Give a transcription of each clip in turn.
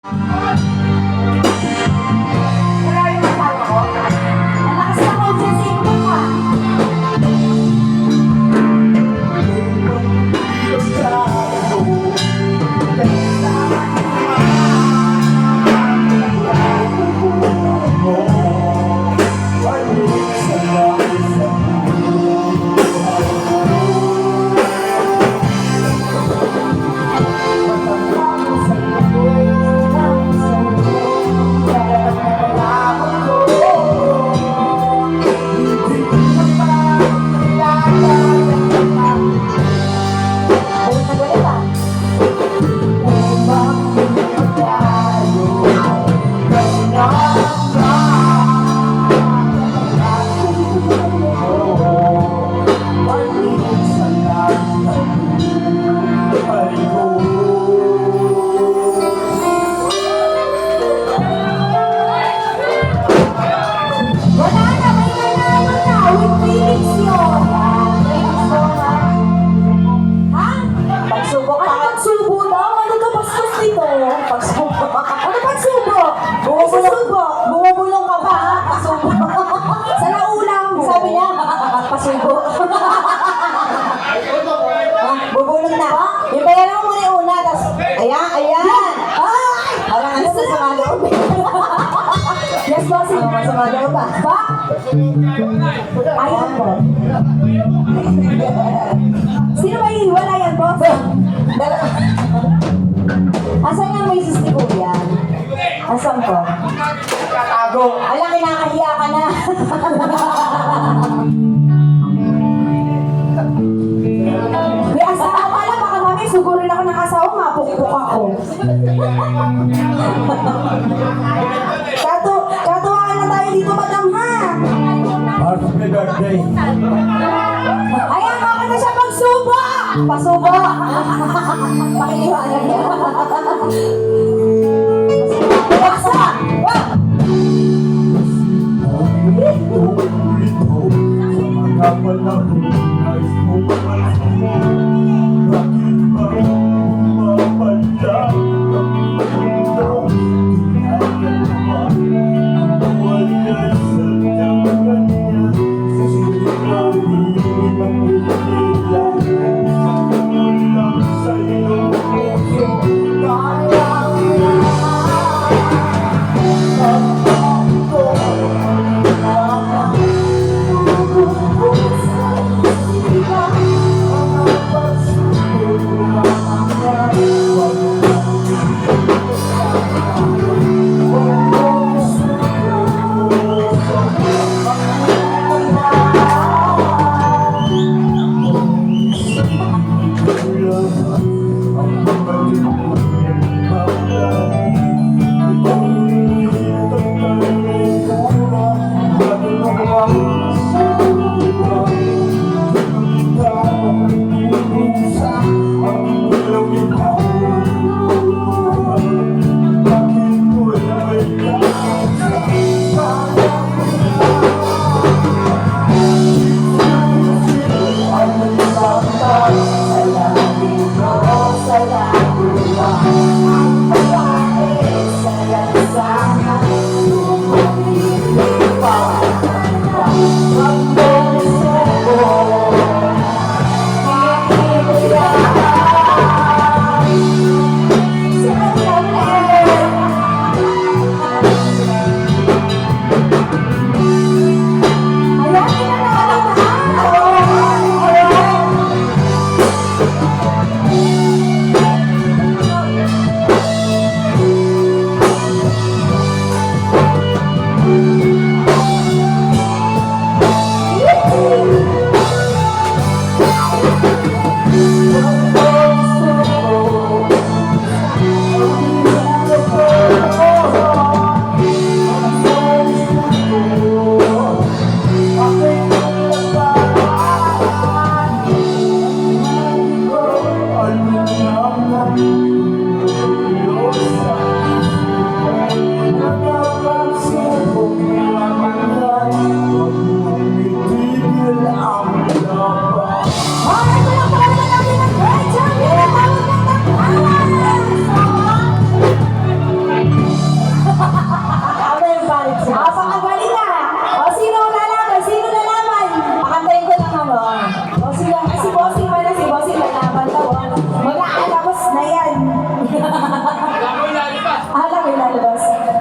Wala yung asawa ko. Malakas ako dyan sa inyo ka. Bumubulong ka ba? Pasubo. Sa naulam, sabi niya, pasubo. Bubulong na. Yung bayaran mo muna yung una, tapos, ayan. Parang ano sa sama loob. Yes, boss. Masama loob ba? Ba? Ayan po. Sino ba iiwalayan, boss? Asan nga may sis ni Kuya? Asan ko? Ala, kinakahiya ka na. May asawa pala, baka mami, sugurin ako ng asawa, mapukpuk ako. Katuwaan na tayo dito, madam, ha? Happy birthday. Ayan, baka na siya magsubo! Pasubo! Pakiliwanag niya. Buksa!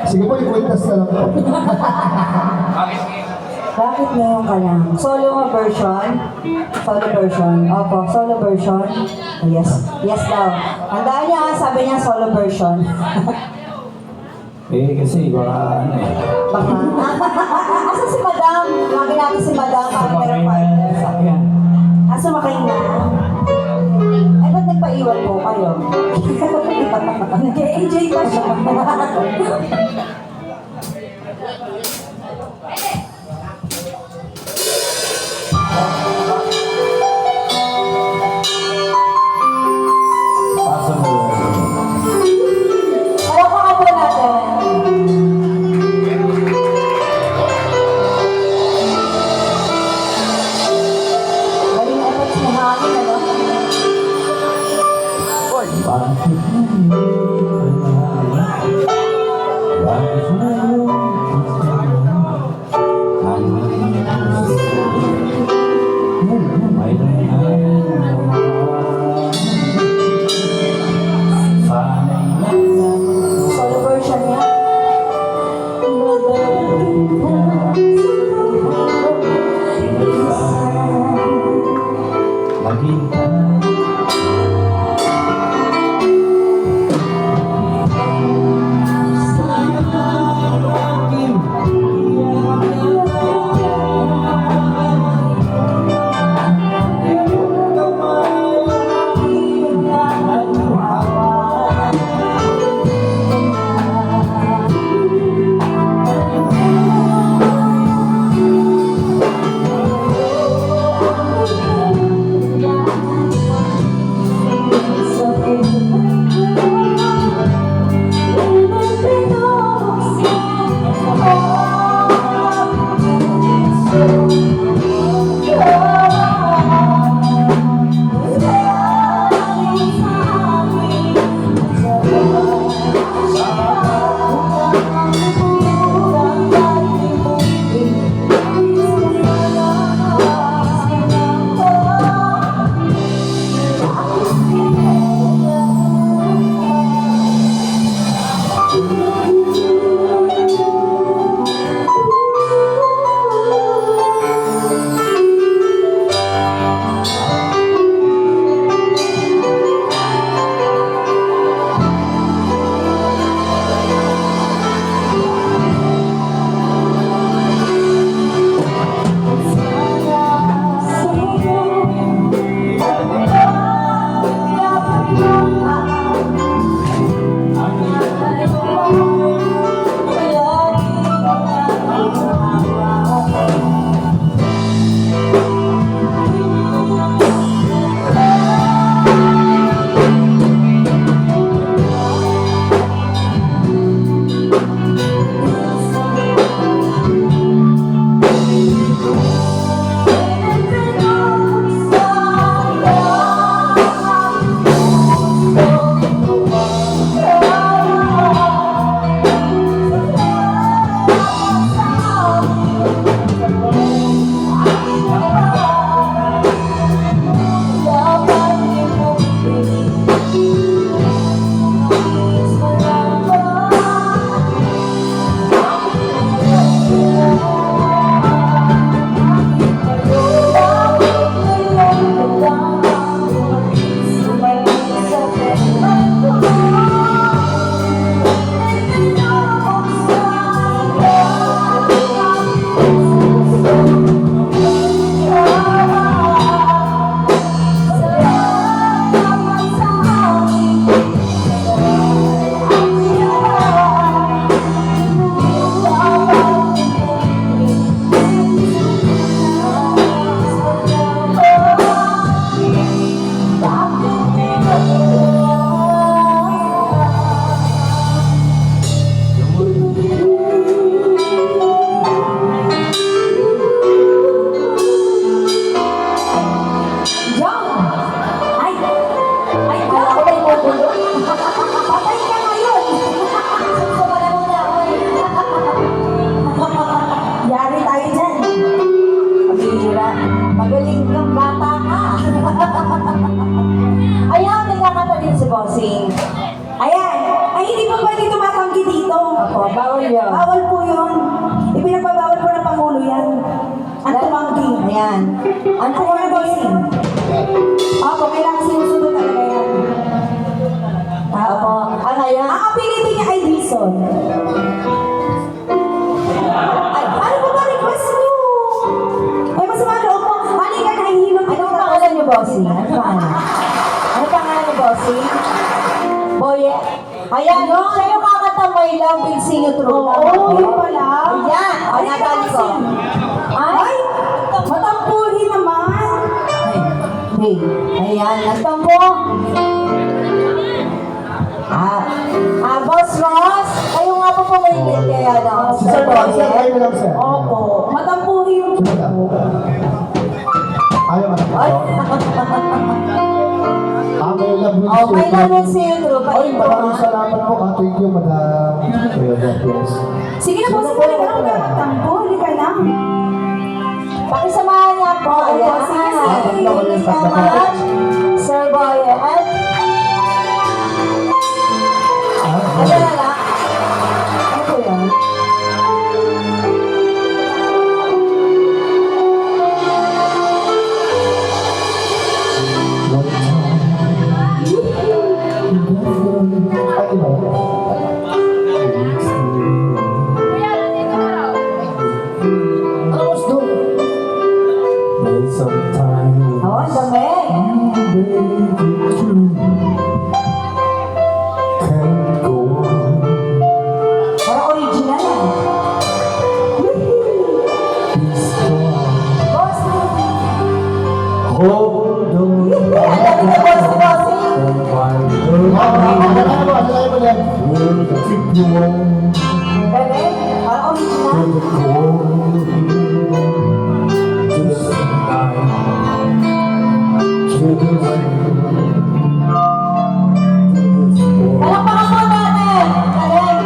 Sige po, ikwintas na lang po. Bakit ngayon ka lang? Solo mo version? Solo version. Opo, solo version. Oh, yes. Yes daw. Tandaan niya, sabi niya solo version. Kasi baka ano eh. Baka. Asa si Madam? Lagi natin si Madam, partner partner. Sakyan. Sumakay na. Ay, ba't nagpaiwan po kayo? Nag-enjoy pa siya. Pasa mo. Palakpakan po natin. Galing efforts ni Hangin, ano? Bakit? bawal yun. Bawal po yun. Ipinagbabawal po ng Pangulo yan. Ang tumanggi. Ayan. Ang Ano na bossing? Opo, kailangan sinusunod talaga yan. Opo. Ano yan? Ang apelido niya ay Wilson. Ay, ano ba ba request niyo? Ay, masama loob mo. Halika na, hihilong Anong pangalan niyo, bossing? Ano pangalan? Ano pangalan niyo, bossing? Boye. Ayan, siya yung kakatamay lang, will sing you through. Oo, yun pala. Ayan, ang natali ko. Ay, matampuhin naman. Hey, ayan, nagtampo. Boss Ross, kayo nga po pumilit kaya no? Sir Boye. Opo, matampuhin. Ayaw ka Ay, may love will oh, may namin si Andrew. Ay, maraming salamat po. Thank you, madam. Yes. Sige na po, sige na lang. Matampo, halika lang. Pakisamahan niya po. Ayan. sige, sige. Thank you so much, Sir Boye. At, ano na lang? Ano po yun? Sometimes Oh, ang dami. can't go on. Parang original eh. Be strong. Boss, Hold on. alam niyo boss ni Bossing. Will keep you warm Galing. Parang original. to the cold. Just tonight. To the rain. To the storm. Palakpakan po natin. Galing.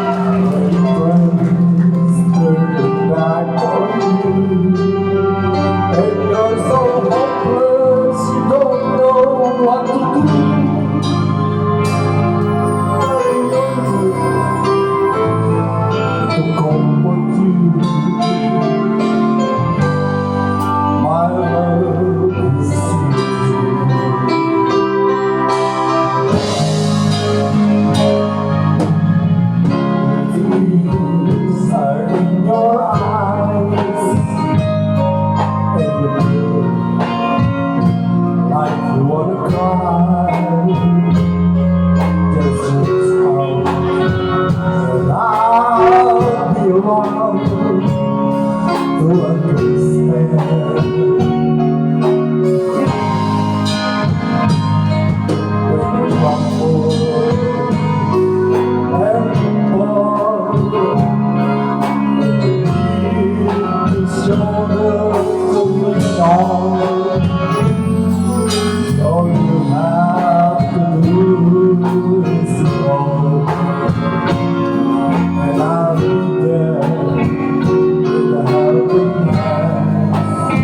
In your eyes, like you wanna cry, just out, and I'll be around to understand. When you crumble and fall, shoulders going on. All you have to do is call, and I'll be there with a helping hand.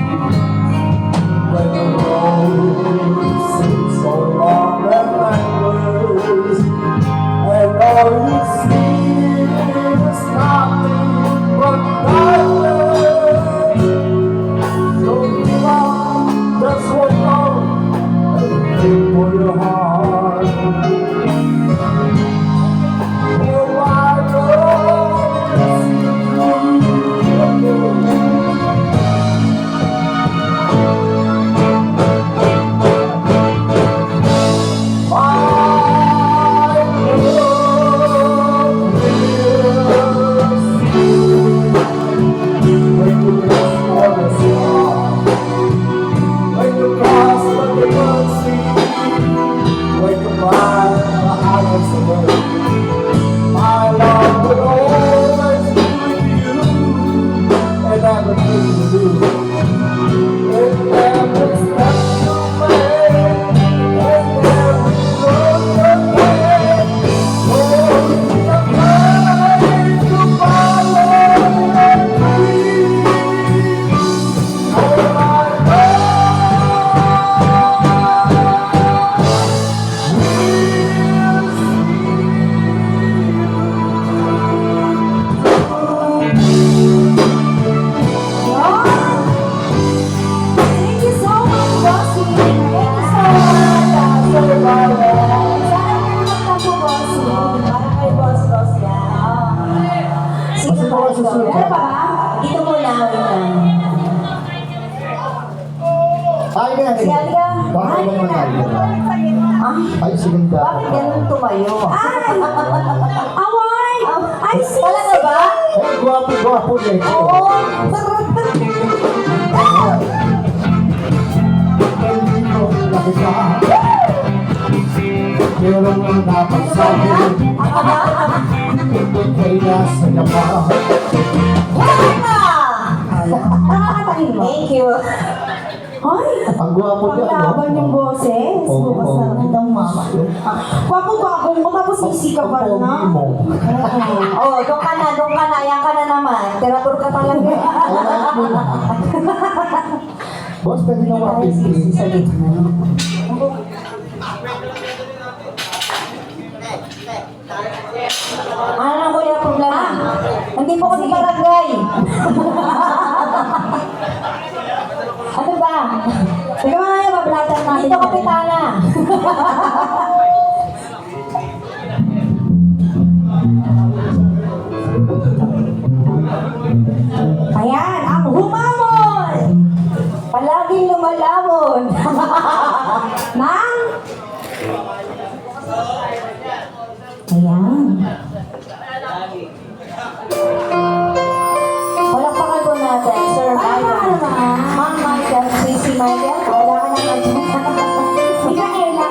susunod. Meron pa ba? Dito muna, wait lang. Ay, kaya Sige, halika. Bakit naman tayo? Ay, sige Bakit ganun tumayo? Ay! Away! Ay, sis! Talaga ba? Ay, guwapo din. Oo. Sarap na. Dito, laki ka. Pero ang dapat sa'yo, kaya sa gaba. Wala! Nakakatahin mo? Thank you. Ay! Ang guwapo niya, no? Paglaban yung boses. Oo. Bukas na ng mama. Gwapo-gwapo mo, tapos sisi ka pa Ang na. pogi mo. Oh, doon ka na. Yan ka na naman. Teratur ka talaga. Boss, pwede na wapin. Sa gitna. Ano na kuya problema? Hindi po kasi barangay. Ano ba? Sige mga ngayon, mablatan natin. Dito kapitana. Ayan, ang humamon! Palaging lumalamon. Nang? Ayan. Palakpakan po natin, Sir Michael. Ma'am Michael, Sissy Michael. Wala ka naman dyan. Mikaela.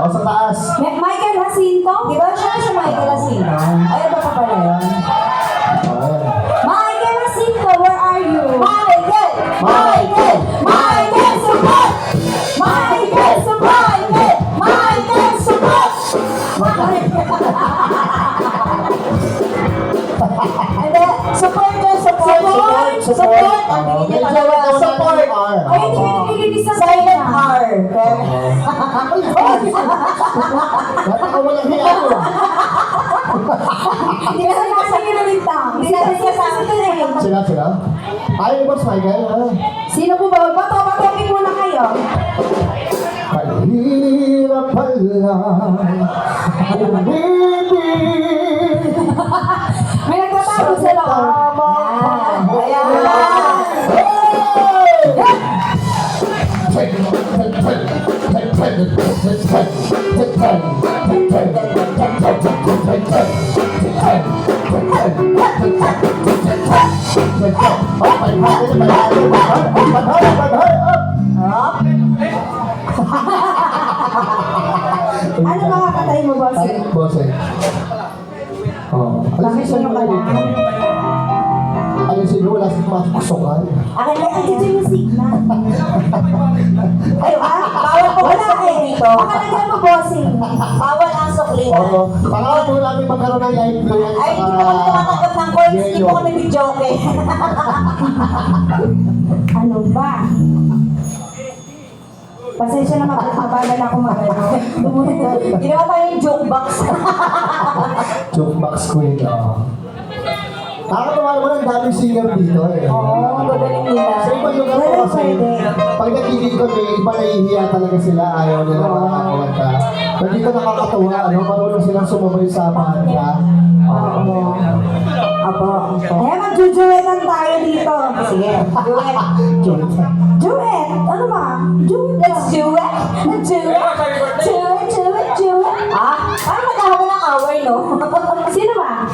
O, sa taas. Michael Jacinto? Di ba siya si Michael Asino? Ay, iba pa pala yun. Ayan. Michael Jacinto, where are you? Michael! Michael! Michael! Support! Michael! Support! Michael! Support! Hindi, support yun, support. Support! Ang tingin niya dalawa, support. Ay, hindi ka naglilinis ng Silent R. Nakakawalang hiya ko. Hindi ka nasa kinalintang. Hindi natin kasama. Sila? Ay, Boss Michael. Sino po ba? Bato-batokin muna kayo. Mahirap pala umibig May nagtatago sa loob. Ayan. Ano mga katay mo, boss? Bossing. Oh, Bakit sino ka lang? Ano sino wala sa masukan? Akin lang ang Ito yung signal. Ay, bawal po ba sa akin dito? Baka lagyan mo, bossing. Bawal ang sukli. Oo. Pangalan po namin magkaroon ng live blue. Ay, hindi po kami tumatanggap ng coins. Hindi po kami bidyoke. Ano ba? Pasensya na mabala na ako mag-ano. Ginawa tayo yung joke box. Jukebox queen. Nakakatawa naman ang daming singer dito eh. Oo, gagaling nila. Sa ibang lugar po kasi, pag nagiging kami, iba nahihiya talaga sila, ayaw nila makakakulat ka. Pero dito nakakatawa, marunong silang sumabay sa mga ka. Apo. Eh, magjujuetan tayo dito. Sige, duet. Juet? Ano ba? Juet. Let's do it. Let's do it. Do it, do it, do it. Ah, parang magkahaba ng away, no? Sino ba?